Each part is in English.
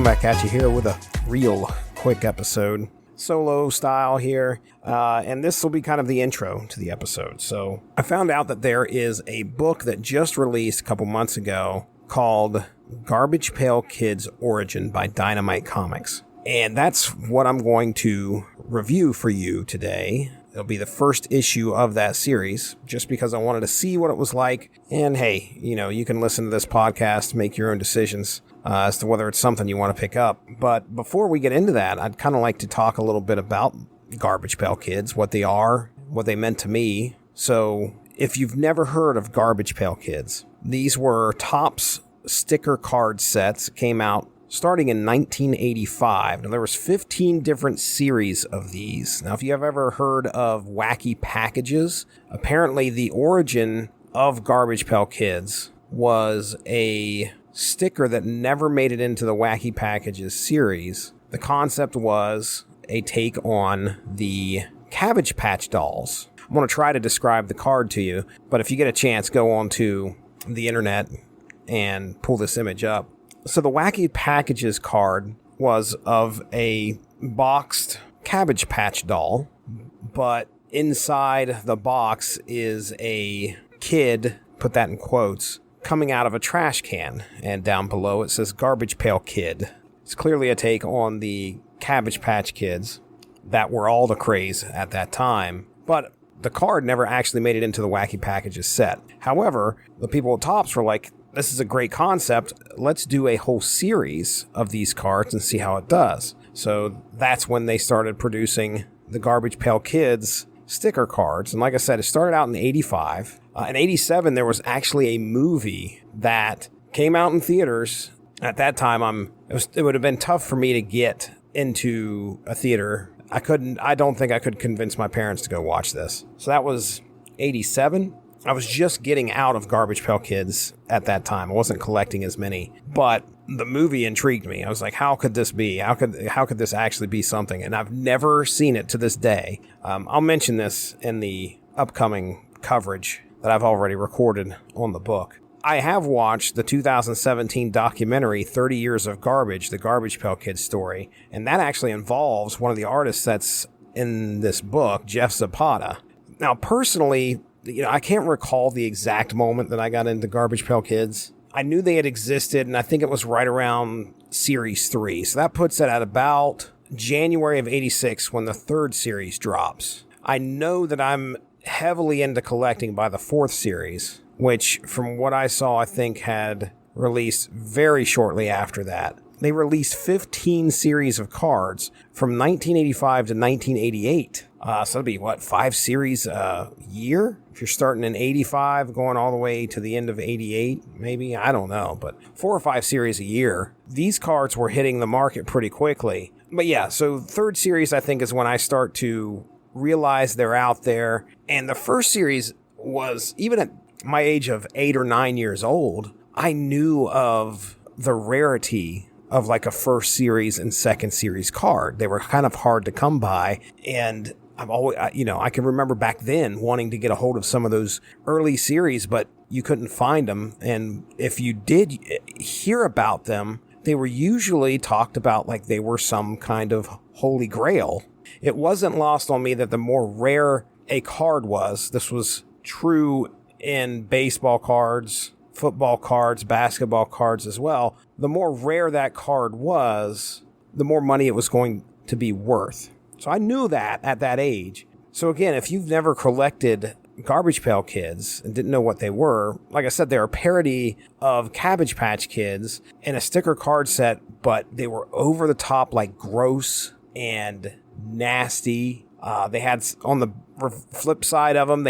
back at you here with a real quick episode. Solo style here, and this will be kind of the intro to the episode. So I found out that there is a book that just released a couple months ago called Garbage Pail Kids Origin by Dynamite Comics. And that's what I'm going to review for you today. It'll be the first issue of that series, just because I wanted to see what it was like. And hey, you can listen to this podcast, make your own decisions as to whether it's something you want to pick up. But before we get into that, I'd kind of like to talk a little bit about Garbage Pail Kids, what they are, what they meant to me. So if you've never heard of Garbage Pail Kids, these were Topps sticker card sets that came out starting in 1985. Now, there was 15 different series of these. Now, if you have ever heard of wacky packages, apparently the origin of Garbage Pail Kids was a sticker that never made it into the Wacky Packages series. The concept was a take on the Cabbage Patch Dolls. I'm going to try to describe the card to you, but if you get a chance, go onto the internet and pull this image up. So the Wacky Packages card was of a boxed Cabbage Patch doll, but inside the box is a kid, put that in quotes, coming out of a trash can, and down below it says Garbage Pail Kid. It's clearly a take on the Cabbage Patch Kids that were all the craze at that time, but the card never actually made it into the Wacky Packages set. However, the people at Topps were like, this is a great concept. Let's do a whole series of these cards and see how it does. So that's when they started producing the Garbage Pail Kids sticker cards. And like I said, it started out in 85. In 87, there was actually a movie that came out in theaters. At that time, it would have been tough for me to get into a theater. I don't think I could convince my parents to go watch this. So that was 87. I was just getting out of Garbage Pail Kids at that time. I wasn't collecting as many, but the movie intrigued me. I was like, how could this be? How could this actually be something? And I've never seen it to this day. I'll mention this in the upcoming coverage that I've already recorded on the book. I have watched the 2017 documentary, 30 Years of Garbage, the Garbage Pail Kids story, and that actually involves one of the artists that's in this book, Jeff Zapata. Now, personally, I can't recall the exact moment that I got into Garbage Pail Kids. I knew they had existed, and I think it was right around Series 3. So that puts it at about January of 86 when the third series drops. I know that I'm heavily into collecting by the fourth series, which, from what I saw, I think had released very shortly after that. They released 15 series of cards from 1985 to 1988. So that'd be, 5 series a year? If you're starting in 85, going all the way to the end of 88, maybe? I don't know, but 4 or 5 series a year. These cards were hitting the market pretty quickly. But yeah, so third series, I think, is when I start to realize they're out there. And the first series was, even at my age of 8 or 9 years old, I knew of the rarity of like a first series and second series card. They were kind of hard to come by, and I've always, I can remember back then wanting to get a hold of some of those early series, but you couldn't find them. And if you did hear about them, they were usually talked about like they were some kind of holy grail. It wasn't lost on me that the more rare a card was, this was true in baseball cards, football cards, basketball cards as well, the more rare that card was, the more money it was going to be worth. So I knew that at that age. So again, if you've never collected Garbage Pail Kids and didn't know what they were, like I said, they're a parody of Cabbage Patch Kids in a sticker card set, but they were over the top, like gross and nasty. They had, on the flip side of them,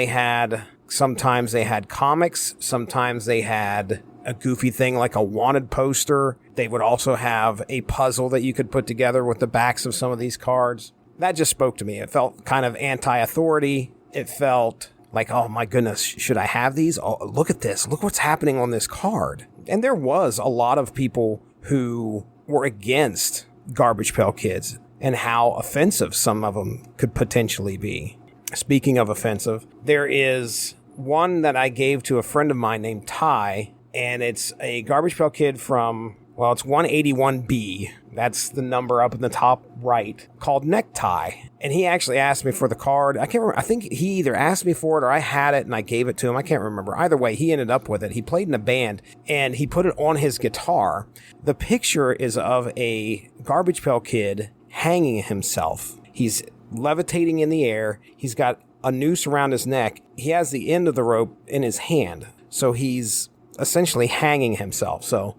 sometimes they had comics, sometimes they had a goofy thing like a wanted poster. They would also have a puzzle that you could put together with the backs of some of these cards. That just spoke to me. It felt kind of anti-authority. It felt like, oh my goodness, should I have these? Oh, look at this. Look what's happening on this card. And there was a lot of people who were against Garbage Pail Kids and how offensive some of them could potentially be. Speaking of offensive, there is one that I gave to a friend of mine named Ty, and it's a Garbage Pail Kid from Well, it's 181B. That's the number up in the top right, called Necktie. And he actually asked me for the card. I can't remember. I think he either asked me for it or I had it and I gave it to him. I can't remember. Either way, he ended up with it. He played in a band and he put it on his guitar. The picture is of a Garbage Pail Kid hanging himself. He's levitating in the air. He's got a noose around his neck. He has the end of the rope in his hand. So he's essentially hanging himself. So,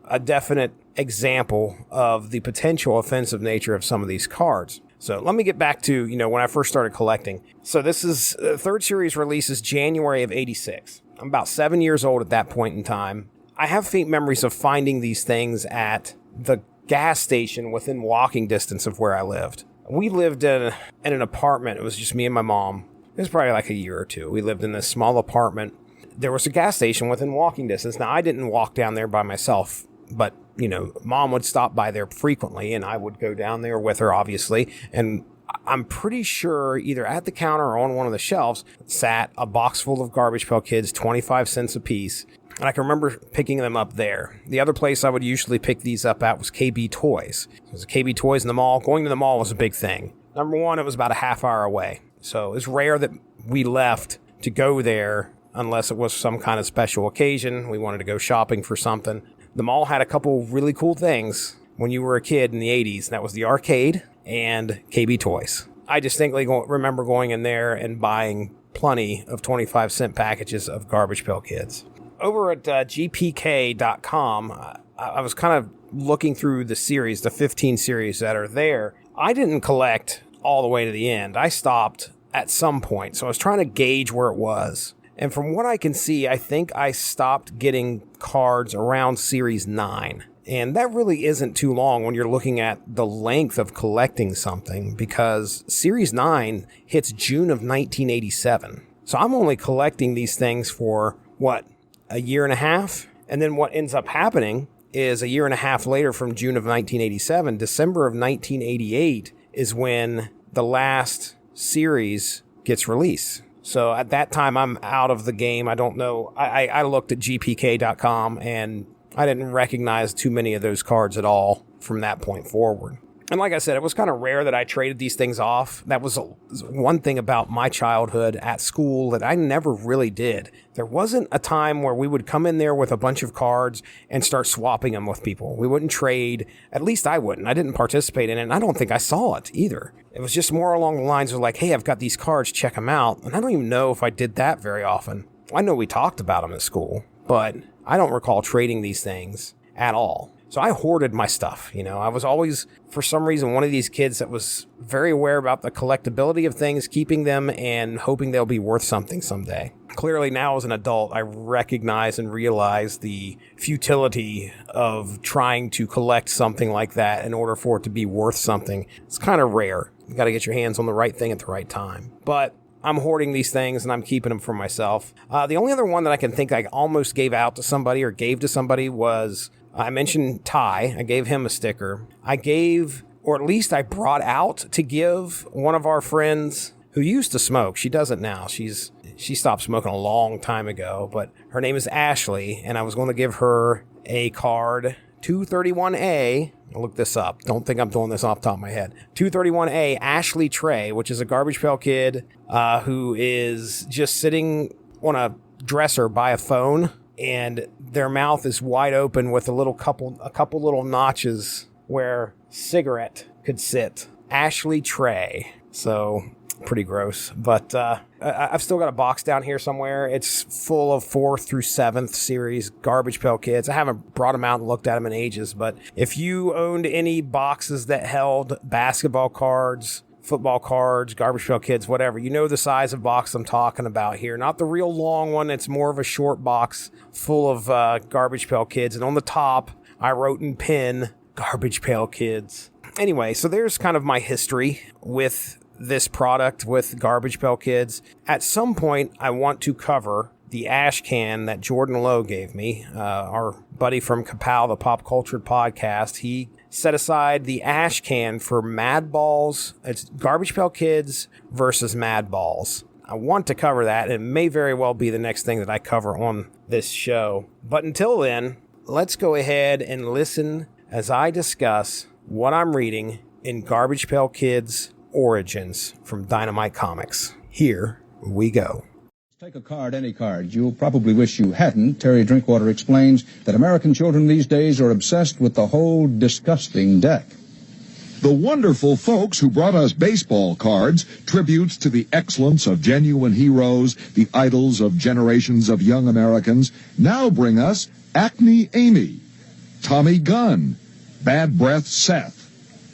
a definite example of the potential offensive nature of some of these cards. So let me get back to, when I first started collecting. So this is third series releases January of 86. I'm about 7 years old at that point in time. I have faint memories of finding these things at the gas station within walking distance of where I lived. We lived in an apartment. It was just me and my mom. It was probably like a year or two. We lived in this small apartment. There was a gas station within walking distance. Now, I didn't walk down there by myself, but, Mom would stop by there frequently, and I would go down there with her, obviously. And I'm pretty sure either at the counter or on one of the shelves sat a box full of Garbage Pail Kids, 25 cents a piece. And I can remember picking them up there. The other place I would usually pick these up at was KB Toys. It was KB Toys in the mall. Going to the mall was a big thing. Number one, it was about a half hour away. So it was rare that we left to go there unless it was some kind of special occasion. We wanted to go shopping for something. The mall had a couple really cool things when you were a kid in the 80s. That was the arcade and KB Toys. I distinctly remember going in there and buying plenty of 25-cent packages of Garbage Pail Kids. Over at gpk.com, I was kind of looking through the series, the 15 series that are there. I didn't collect all the way to the end. I stopped at some point, so I was trying to gauge where it was. And from what I can see, I think I stopped getting cards around Series 9. And that really isn't too long when you're looking at the length of collecting something, because Series 9 hits June of 1987. So I'm only collecting these things for, a year and a half? And then what ends up happening is a year and a half later, from June of 1987, December of 1988 is when the last series gets released. So at that time, I'm out of the game. I don't know. I looked at gpk.com and I didn't recognize too many of those cards at all from that point forward. And like I said, it was kind of rare that I traded these things off. That was one thing about my childhood at school that I never really did. There wasn't a time where we would come in there with a bunch of cards and start swapping them with people. We wouldn't trade. At least I wouldn't. I didn't participate in it, and I don't think I saw it either. It was just more along the lines of like, hey, I've got these cards, check them out. And I don't even know if I did that very often. I know we talked about them at school, but I don't recall trading these things at all. So I hoarded my stuff. I was always, for some reason, one of these kids that was very aware about the collectability of things, keeping them and hoping they'll be worth something someday. Clearly now as an adult, I recognize and realize the futility of trying to collect something like that in order for it to be worth something. It's kind of rare. You got to get your hands on the right thing at the right time. But I'm hoarding these things and I'm keeping them for myself. The only other one that I can think I almost gave out to somebody or gave to somebody was, I mentioned Ty. I gave him a sticker. I gave, or at least I brought out to give one of our friends who used to smoke. She doesn't now. She stopped smoking a long time ago, but her name is Ashley, and I was going to give her a card, 231A. I'll look this up. Don't think I'm doing this off the top of my head. 231A, Ashley Trey, which is a Garbage Pail Kid who is just sitting on a dresser by a phone, and their mouth is wide open with a couple little notches where cigarette could sit. Ashley Trey. So pretty gross. But I've still got a box down here somewhere. It's full of 4th through 7th series Garbage Pail Kids. I haven't brought them out and looked at them in ages, but if you owned any boxes that held basketball cards, football cards, Garbage Pail Kids, whatever, you know the size of box I'm talking about here. Not the real long one. It's more of a short box full of Garbage Pail Kids. And on the top, I wrote in pen, Garbage Pail Kids. Anyway, so there's kind of my history with this product, with Garbage Pail Kids. At some point, I want to cover the ash can that Jordan Lowe gave me, our buddy from Kapow, the Pop Cultured Podcast. He set aside the ash can for Mad Balls. It's Garbage Pail Kids versus Mad Balls. I want to cover that, and it may very well be the next thing that I cover on this show. But until then, let's go ahead and listen as I discuss what I'm reading in Garbage Pail Kids Origins from Dynamite Comics. Here we go. Take a card, any card. You'll probably wish you hadn't. Terry Drinkwater explains that American children these days are obsessed with the whole disgusting deck. The wonderful folks who brought us baseball cards, tributes to the excellence of genuine heroes, the idols of generations of young Americans, now bring us Acne Amy, Tommy Gunn, Bad Breath Seth,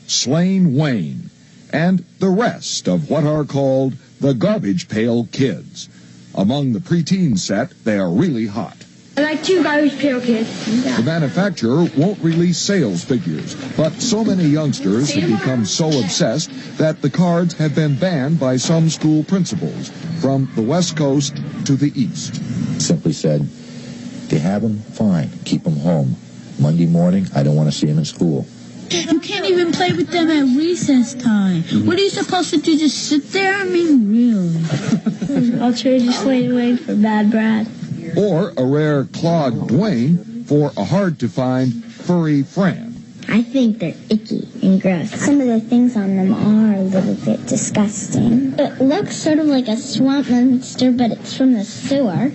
Slain Wayne, and the rest of what are called the Garbage Pail Kids. Among the preteen set, they are really hot. I like 2 Garbage Pail Kids. The manufacturer won't release sales figures, but so many youngsters have become so obsessed that the cards have been banned by some school principals, from the West Coast to the East. Simply said, if you have them, fine, keep them home. Monday morning, I don't want to see them in school. You can't even play with them at recess time. What are you supposed to do, just sit there? I mean, really? I'll trade you Slain Wayne for Bad Brad. Or a rare Claude Dwayne for a hard-to-find furry Fran. I think they're icky and gross. Some of the things on them are a little bit disgusting. It looks sort of like a swamp monster, but it's from the sewer.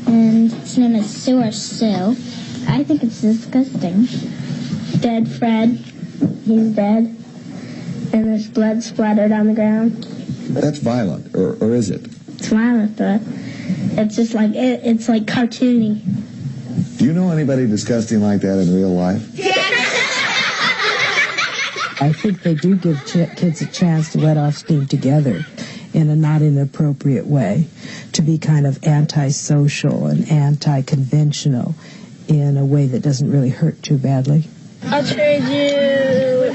And its name is Sewer Sue. I think it's disgusting. Dead Fred. He's dead. And there's blood splattered on the ground. That's violent, or is it? It's violent, but it's just like, it's like cartoony. Do you know anybody disgusting like that in real life? I think they do give kids a chance to let off steam together in a not inappropriate way, to be kind of antisocial and anti-conventional in a way that doesn't really hurt too badly. I'll trade you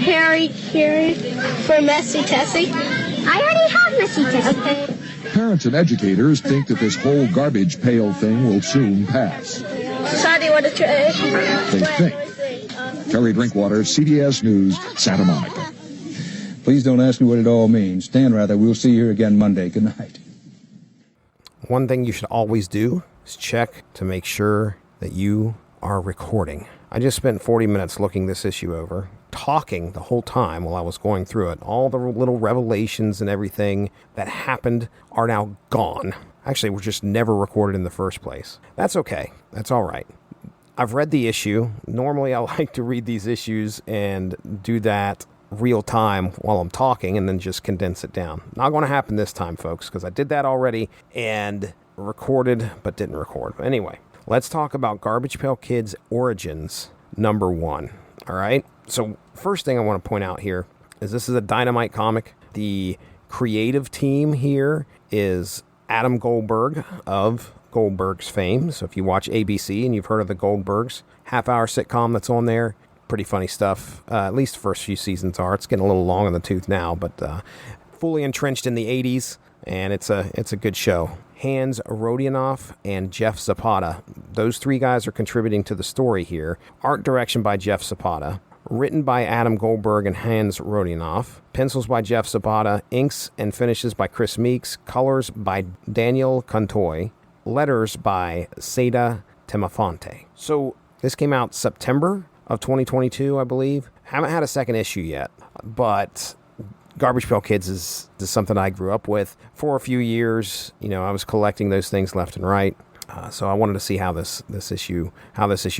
Harry for Messy Tessie. I already have Missy Tessie. Okay. Parents and educators think that this whole garbage pail thing will soon pass. So do you want to trade? They think. Terry Drinkwater, CBS News, Santa Monica. Please don't ask me what it all means. Dan, rather, we'll see you here again Monday. Good night. One thing you should always do is check to make sure that you are recording. I just spent 40 minutes looking this issue over, talking the whole time while I was going through it. All the little revelations and everything that happened are now gone. Actually, were just never recorded in the first place. That's okay. That's all right. I've read the issue. Normally, I like to read these issues and do that real time while I'm talking and then just condense it down. Not going to happen this time, folks, because I did that already and recorded but didn't record. But anyway, let's talk about Garbage Pail Kids Origins #1. All right? So first thing I want to point out here is this is a Dynamite comic. The creative team here is Adam Goldberg of Goldberg's fame. So if you watch ABC and you've heard of the Goldbergs, half-hour sitcom that's on there, pretty funny stuff. At least the first few seasons are. It's getting a little long in the tooth now, but fully entrenched in the 80s, and it's a good show. Hans Rodionoff and Jeff Zapata. Those 3 guys are contributing to the story here. Art direction by Jeff Zapata. Written by Adam Goldberg and Hans Rodionoff. Pencils by Jeff Zapata. Inks and finishes by Chris Meeks. Colors by Daniel Contoy. Letters by Seda Temafonte. So this came out September of 2022, I believe. Haven't had a second issue yet, but Garbage Pail Kids is something I grew up with for a few years. You know, I was collecting those things left and right. So I wanted to see how this issue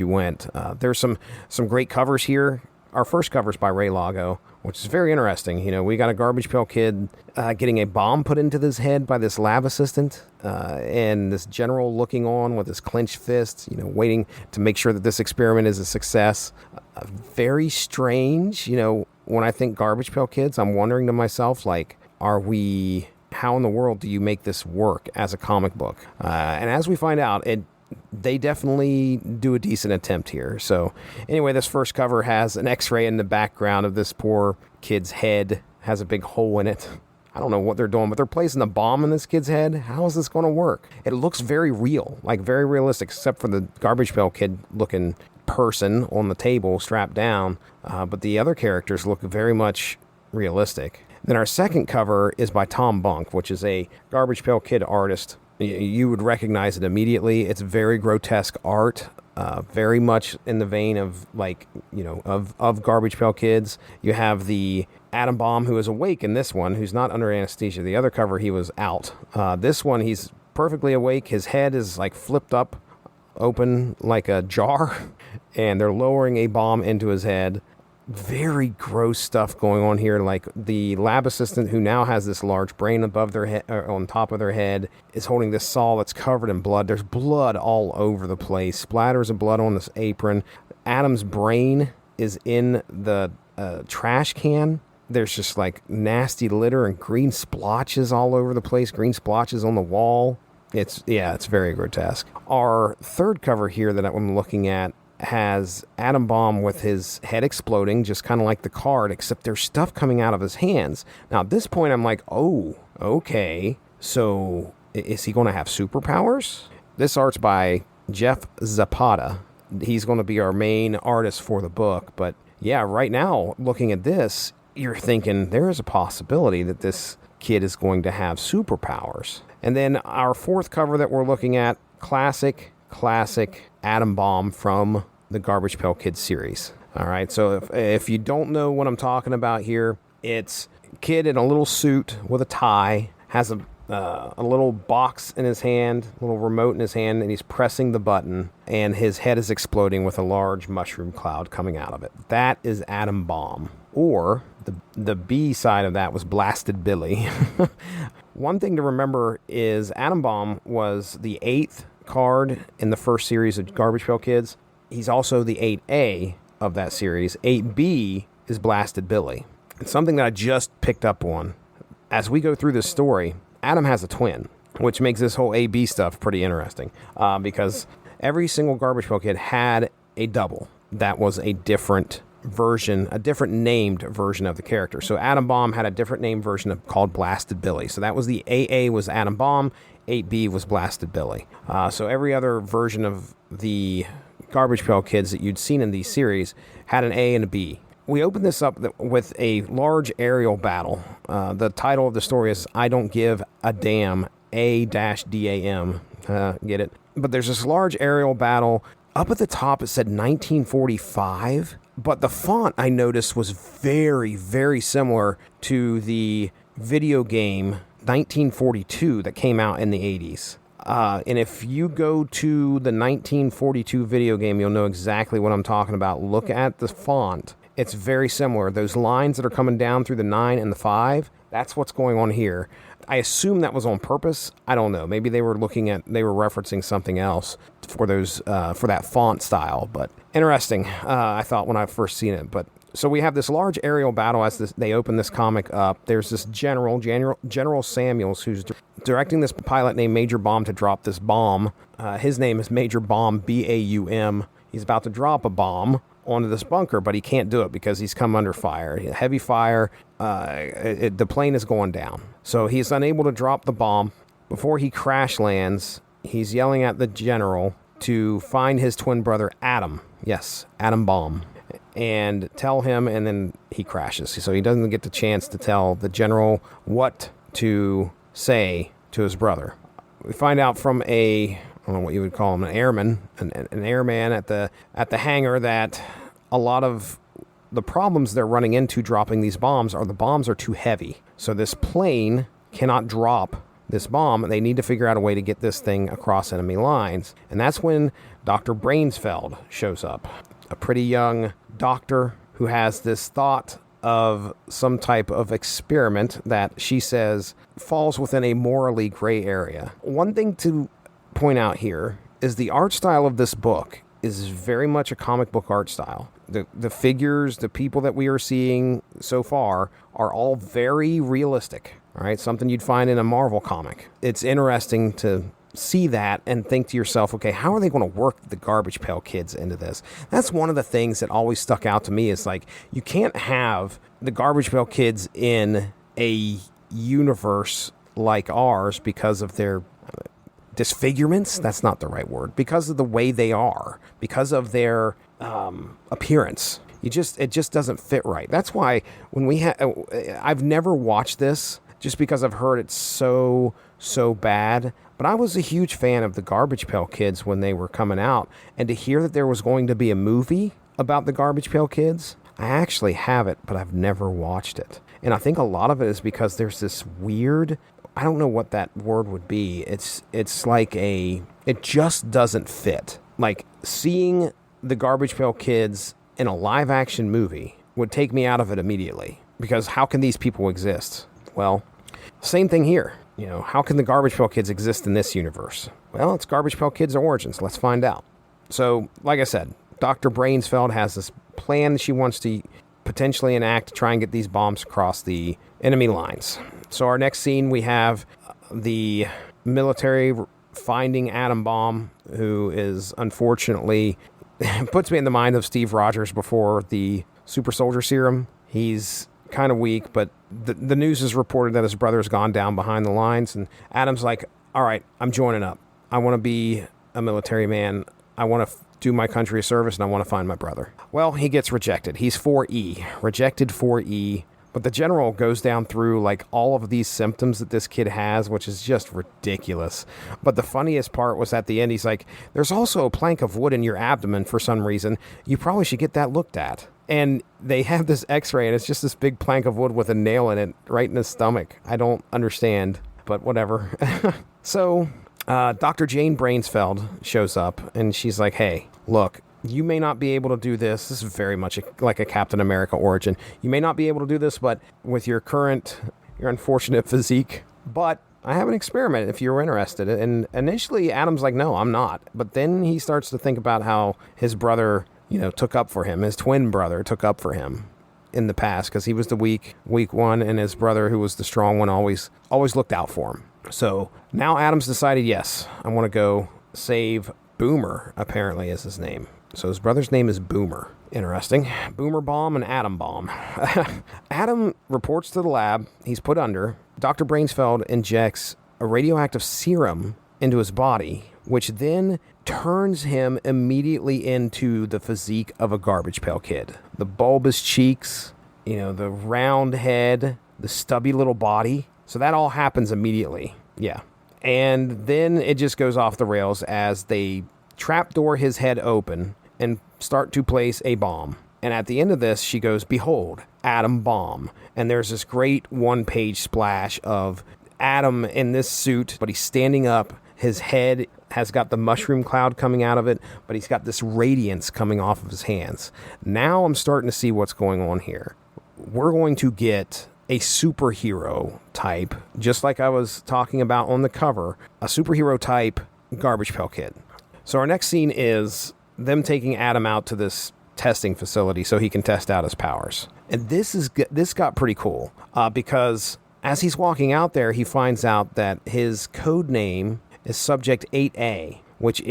went. There's some great covers here. Our first cover is by Ray Lago, which is very interesting. You know, we got a Garbage Pail Kid getting a bomb put into his head by this lab assistant, and this general looking on with his clenched fists, you know, waiting to make sure that this experiment is a success. Very strange. You know, when I think Garbage Pail Kids, I'm wondering to myself, like, how in the world do you make this work as a comic book? And as we find out, they definitely do a decent attempt here. So anyway, this first cover has an x-ray in the background of this poor kid's head, has a big hole in it. I don't know what they're doing, but they're placing a bomb in this kid's head. How is this going to work? It looks very real, like very realistic, except for the Garbage Pail Kid looking person on the table strapped down. But the other characters look very much realistic. Then our second cover is by Tom Bunk, which is a Garbage Pail Kid artist. You would recognize it immediately. It's very grotesque art. very much in the vein of of Garbage Pail Kids. You have the Atom Bomb, who is awake in this one, who's not under anesthesia. The other cover, he was out. This one, he's perfectly awake. His head is like flipped up open like a jar, and they're lowering a bomb into his head. Very gross stuff going on here. Like the lab assistant, who now has this large brain above their head, or on top of their head, is holding this saw that's covered in blood. There's blood all over the place. Splatters of blood on this apron. Adam's brain is in the trash can. There's just like nasty litter and green splotches all over the place. Green splotches on the wall. It's very grotesque. Our third cover here that I'm looking at has Atom Bomb with his head exploding, just kind of like the card, except there's stuff coming out of his hands. Now, at this point, I'm like, oh, okay. So, is he going to have superpowers? This art's by Jeff Zapata. He's going to be our main artist for the book. But, yeah, right now, looking at this, you're thinking there is a possibility that this kid is going to have superpowers. And then our fourth cover that we're looking at, classic Atom Bomb from the Garbage Pail Kids series. All right, so if you don't know what I'm talking about here, it's a kid in a little suit with a tie, has a little box in his hand, a little remote in his hand, and he's pressing the button, and his head is exploding with a large mushroom cloud coming out of it. That is Atom Bomb. Or the B side of that was Blasted Billy. One thing to remember is Atom Bomb was the 8th card in the first series of Garbage Pail Kids. He's also the 8A of that series. 8B is Blasted Billy. It's something that I just picked up on. As we go through this story, Adam has a twin, which makes this whole AB stuff pretty interesting, because every single Garbage Pail Kid had a double that was a different version, a different named version of the character. So Atom Bomb had a different named version called Blasted Billy. So that was the AA was Atom Bomb, 8B was Blasted Billy. So every other version of the Garbage Pail Kids that you'd seen in these series had an A and a B. We open this up with a large aerial battle. The title of the story is I Don't Give a Damn, A-DAM. Get it? But there's this large aerial battle. Up at the top, it said 1945. But the font, I noticed, was very, very similar to the video game 1942 that came out in the 80s. And if you go to the 1942 video game, you'll know exactly what I'm talking about. Look at the font. It's very similar. Those lines that are coming down through the 9 and the 5, that's what's going on here. I assume that was on purpose. I don't know. Maybe they were referencing something else for that font style. But interesting, I thought when I first seen it. But so we have this large aerial battle as they open this comic up. There's this General Samuels, who's directing this pilot named Major Bomb to drop this bomb. His name is Major Bomb, B-A-U-M. He's about to drop a bomb onto this bunker, but he can't do it because he's come under fire. Heavy fire. The plane is going down. So he's unable to drop the bomb. Before he crash lands, he's yelling at the general to find his twin brother, Atom. Yes, Atom Bomb. And tell him, and then he crashes. So he doesn't get the chance to tell the general what to say to his brother. We find out from I don't know what you would call him, an airman at the hangar, that a lot of the problems they're running into dropping these bombs are the bombs are too heavy. So this plane cannot drop this bomb. They need to figure out a way to get this thing across enemy lines. And that's when Dr. Brainsfeld shows up, a pretty young doctor who has this thought of some type of experiment that she says falls within a morally gray area. One thing to point out here is the art style of this book is very much a comic book art style. The figures, the people that we are seeing so far are all very realistic. All right, something you'd find in a Marvel comic. It's interesting to see that and think to yourself, okay, how are they going to work the Garbage Pail Kids into this? That's one of the things that always stuck out to me, is like, you can't have the Garbage Pail Kids in a universe like ours because of their disfigurements. That's not the right word. Because of the way they are, because of their appearance. It just doesn't fit right. That's why when I've never watched this just because I've heard it's so bad. But I was a huge fan of the Garbage Pail Kids when they were coming out. And to hear that there was going to be a movie about the Garbage Pail Kids, I actually have it, but I've never watched it. And I think a lot of it is because there's this weird, I don't know what that word would be. It's like it just doesn't fit. Like seeing the Garbage Pail Kids in a live action movie would take me out of it immediately. Because how can these people exist? Well, same thing here. You know, how can the Garbage Pail Kids exist in this universe? Well, it's Garbage Pail Kids' origins. Let's find out. So, like I said, Dr. Brainsfeld has this plan that she wants to potentially enact to try and get these bombs across the enemy lines. So our next scene, we have the military finding Atom Bomb, who is unfortunately puts me in the mind of Steve Rogers before the super soldier serum. He's kind of weak, but the news is reported that his brother's gone down behind the lines, and Adam's like, all right, I'm joining up. I want to be a military man. I want to do my country a service, and I want to find my brother. Well, he gets rejected. He's 4E, rejected 4E. But the general goes down through like all of these symptoms that this kid has, which is just ridiculous. But the funniest part was at the end, he's like, there's also a plank of wood in your abdomen for some reason. You probably should get that looked at. And they have this x-ray, and it's just this big plank of wood with a nail in it right in his stomach. I don't understand, but whatever. So Dr. Jane Brainsfeld shows up, and she's like, hey, look, you may not be able to do this. This is very much like a Captain America origin. You may not be able to do this, but with your unfortunate physique. But I have an experiment if you're interested. And initially, Adam's like, no, I'm not. But then he starts to think about how his brother, took up for him. His twin brother took up for him in the past because he was the weak one, and his brother, who was the strong one, always looked out for him. So now Adam's decided, yes, I want to go save Boomer, apparently is his name. So his brother's name is Boomer. Interesting. Boomer Bomb and Atom Bomb. Adam reports to the lab. He's put under. Dr. Brainsfeld injects a radioactive serum into his body, which then turns him immediately into the physique of a Garbage Pail Kid. The bulbous cheeks, the round head, the stubby little body. So that all happens immediately. Yeah. And then it just goes off the rails as they trapdoor his head open and start to place a bomb. And at the end of this, she goes, behold, Atom Bomb. And there's this great one-page splash of Adam in this suit, but he's standing up. His head has got the mushroom cloud coming out of it, but he's got this radiance coming off of his hands. Now I'm starting to see what's going on here. We're going to get a superhero type, just like I was talking about on the cover, a superhero type Garbage Pail Kid. So our next scene is them taking Adam out to this testing facility so he can test out his powers. And this got pretty cool because as he's walking out there, he finds out that his code name is Subject 8A, which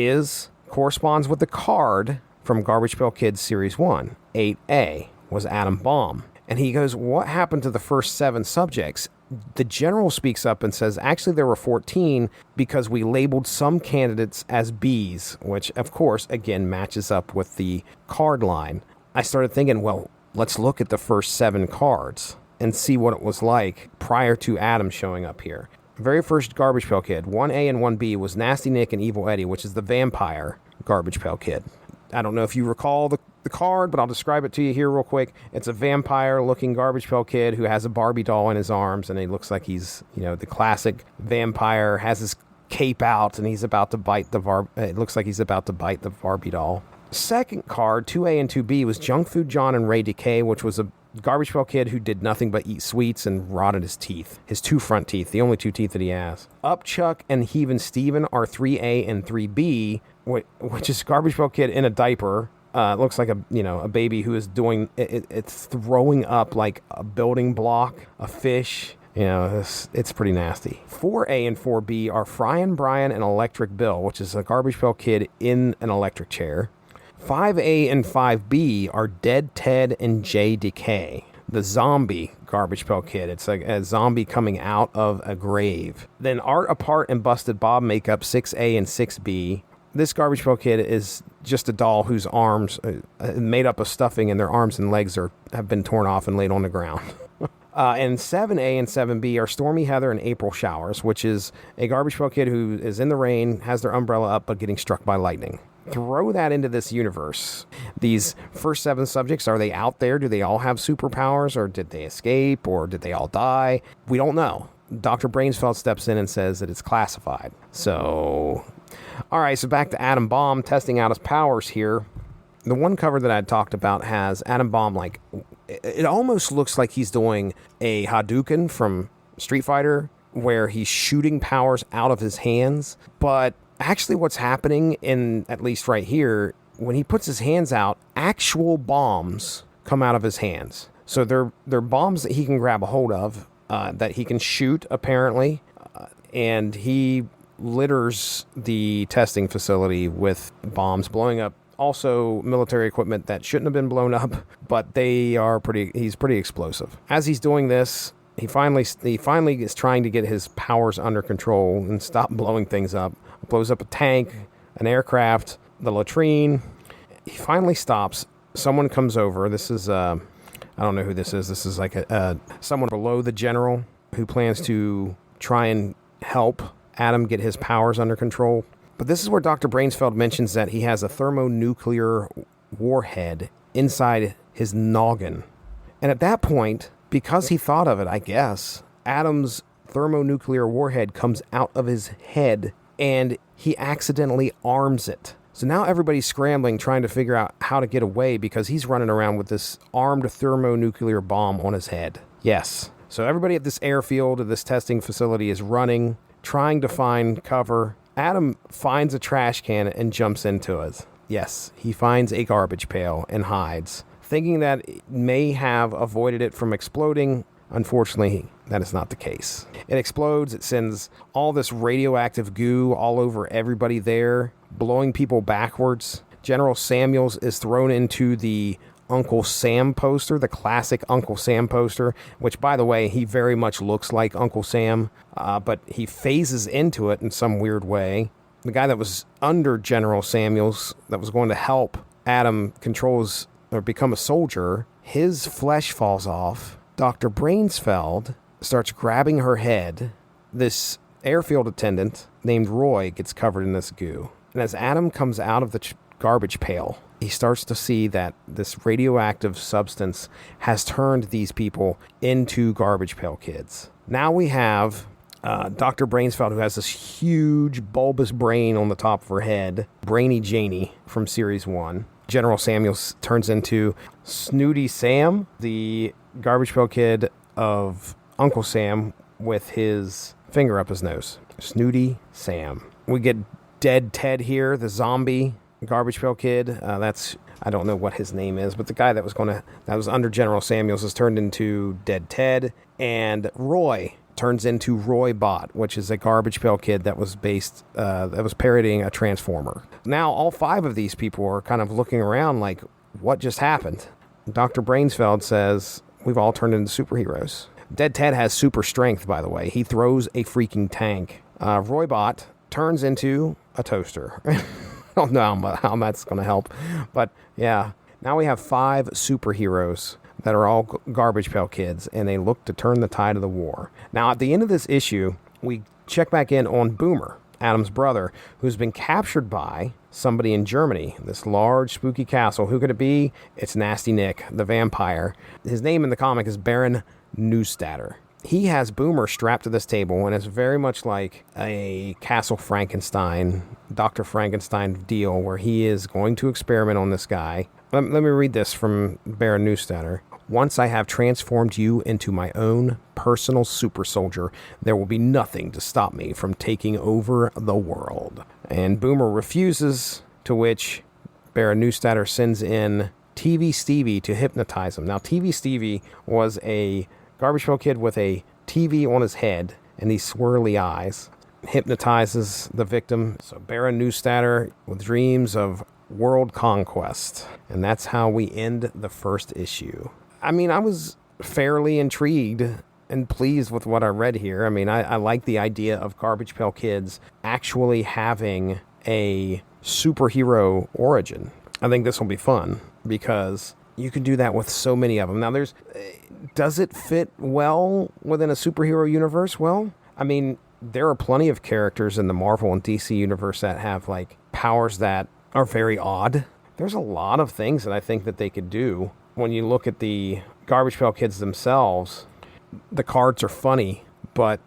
corresponds with the card from Garbage Pail Kids Series 1. 8A was Atom Bomb. And he goes, what happened to the first 7 subjects? The general speaks up and says, actually, there were 14 because we labeled some candidates as Bs, which, of course, again, matches up with the card line. I started thinking, well, let's look at the first 7 cards and see what it was like prior to Adam showing up here. Very first Garbage Pail Kid, 1A and 1B, was Nasty Nick and Evil Eddie, which is the vampire Garbage Pail Kid. I don't know if you recall the card, but I'll describe it to you here real quick. It's a vampire-looking Garbage Pail Kid who has a Barbie doll in his arms, and he looks like he's, the classic vampire, has his cape out, and he's about to bite it looks like he's about to bite the Barbie doll. Second card, 2A and 2B, was Junk Food John and Ray Decay, which was a Garbage Pail Kid who did nothing but eat sweets and rotted his teeth. His 2 front teeth, the only 2 teeth that he has. Upchuck and Heavin' Steven are 3A and 3B, which is Garbage Pail Kid in a diaper. It looks like a baby who is doing it's throwing up like a building block, a fish. It's pretty nasty. 4A and 4B are Fryin' Brian and Electric Bill, which is a Garbage Pail Kid in an electric chair. 5A and 5B are Dead Ted and J Decay, the zombie Garbage Pail Kid. It's like a zombie coming out of a grave. Then Art Apart and Busted Bob make up 6A and 6B. This Garbage Pail Kid is just a doll whose arms made up of stuffing, and their arms and legs have been torn off and laid on the ground. And 7A and 7B are Stormy Heather and April Showers, which is a Garbage Pail Kid who is in the rain, has their umbrella up, but getting struck by lightning. Throw that into this universe. These first 7 subjects, are they out there? Do they all have superpowers, or did they escape, or did they all die? We don't know. Dr. Brainsfeld steps in and says that it's classified. So, all right, so back to Atom Bomb testing out his powers here. The one cover that I talked about has Atom Bomb, like, it almost looks like he's doing a Hadouken from Street Fighter, where he's shooting powers out of his hands. But actually what's happening, in at least right here, when he puts his hands out, actual bombs come out of his hands. So they're bombs that he can grab a hold of, that he can shoot, apparently. And he litters the testing facility with bombs, blowing up also military equipment that shouldn't have been blown up, but he's pretty explosive. As he's doing this, he finally is trying to get his powers under control and stop blowing things up. Blows up a tank, an aircraft, the latrine. He finally stops. Someone comes over. This is, I don't know who this is. This is like someone below the general who plans to try and help Adam get his powers under control. But this is where Dr. Brainsfeld mentions that he has a thermonuclear warhead inside his noggin. And at that point, because he thought of it, I guess, Adam's thermonuclear warhead comes out of his head and he accidentally arms it. So now everybody's scrambling, trying to figure out how to get away because he's running around with this armed thermonuclear bomb on his head. Yes. So everybody at this airfield, this testing facility, is running, trying to find cover. Adam finds a trash can and jumps into it. Yes, he finds a garbage pail and hides, thinking that it may have avoided it from exploding. Unfortunately, that is not the case. It explodes. It sends all this radioactive goo all over everybody there, blowing people backwards. General Samuels is thrown into the Uncle Sam poster, the classic Uncle Sam poster, which, by the way, he very much looks like Uncle Sam, but he phases into it in some weird way. The guy that was under General Samuels, that was going to help Adam controls or become a soldier, his flesh falls off. Dr. Brainsfeld starts grabbing her head. This airfield attendant named Roy gets covered in this goo. And as Adam comes out of the garbage pail, he starts to see that this radioactive substance has turned these people into Garbage Pail Kids. Now we have Dr. Brainsfeld, who has this huge bulbous brain on the top of her head, Brainy Janie from Series 1. General Samuels turns into Snooty Sam, the Garbage Pail Kid of Uncle Sam with his finger up his nose. Snooty Sam. We get Dead Ted here, the zombie Garbage Pail Kid. I don't know what his name is, but the guy that was under General Samuels is turned into Dead Ted. And Roy turns into Roy Bot, which is a Garbage Pail Kid that was parodying a Transformer. Now all 5 of these people are kind of looking around like, what just happened? Dr. Brainsfeld says, we've all turned into superheroes. Dead Ted has super strength, by the way. He throws a freaking tank. Roy Bot turns into a toaster. I don't know how that's going to help. But yeah, now we have 5 superheroes that are all Garbage Pail Kids, and they look to turn the tide of the war. Now, at the end of this issue, we check back in on Boomer, Adam's brother, who's been captured by somebody in Germany, this large, spooky castle. Who could it be? It's Nasty Nick, the vampire. His name in the comic is Baron Neustadt. He has Boomer strapped to this table, and it's very much like a Castle Frankenstein, Dr. Frankenstein deal, where he is going to experiment on this guy. Let me read this from Baron Neustadt. Once I have transformed you into my own personal super soldier, there will be nothing to stop me from taking over the world. And Boomer refuses, to which Baron Neustadt sends in TV Stevie to hypnotize him. Now, TV Stevie was a Garbage Pail Kid with a TV on his head and these swirly eyes. Hypnotizes the victim. So Baron Neustadt with dreams of world conquest. And that's how we end the first issue. I mean, I was fairly intrigued and pleased with what I read here. I mean, I like the idea of Garbage Pail Kids actually having a superhero origin. I think this will be fun because, You can do that with so many of them. Now, does it fit well within a superhero universe? Well, I mean, there are plenty of characters in the Marvel and DC universe that have like powers that are very odd. There's a lot of things that I think that they could do. When you look at the Garbage Pail Kids themselves, the cards are funny, but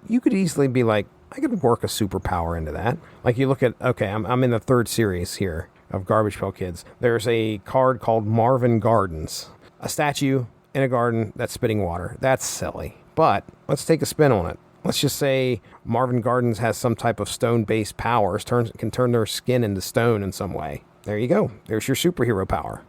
you could easily be like, I could work a superpower into that. Like you look at, okay, I'm in the 3rd series here of Garbage Pail Kids. There's a card called Marvin Gardens, a statue in a garden that's spitting water. That's silly, but let's take a spin on it. Let's just say Marvin Gardens has some type of stone-based powers, can turn their skin into stone in some way. There you go. There's your superhero power.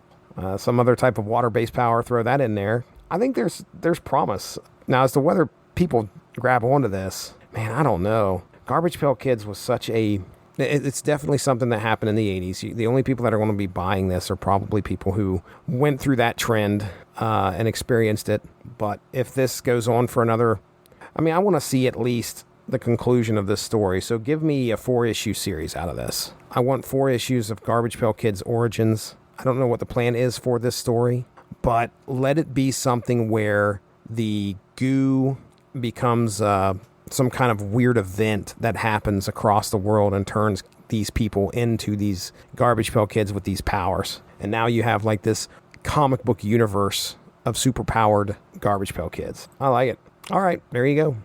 Some other type of water-based power, throw that in there. I think there's promise. Now, as to whether people grab onto this, man, I don't know. Garbage Pail Kids was it's definitely something that happened in the 80s. The only people that are going to be buying this are probably people who went through that trend and experienced it. But if this goes on for another... I mean, I want to see at least the conclusion of this story. So give me a 4-issue series out of this. I want 4 issues of Garbage Pail Kids origins. I don't know what the plan is for this story, but let it be something where the goo becomes some kind of weird event that happens across the world and turns these people into these Garbage Pail Kids with these powers. And now you have like this comic book universe of superpowered Garbage Pail Kids. I like it. All right, there you go.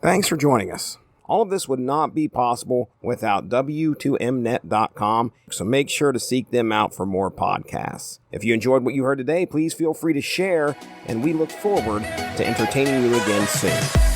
Thanks for joining us. All of this would not be possible without W2Mnet.com, so make sure to seek them out for more podcasts. If you enjoyed what you heard today, please feel free to share, and we look forward to entertaining you again soon.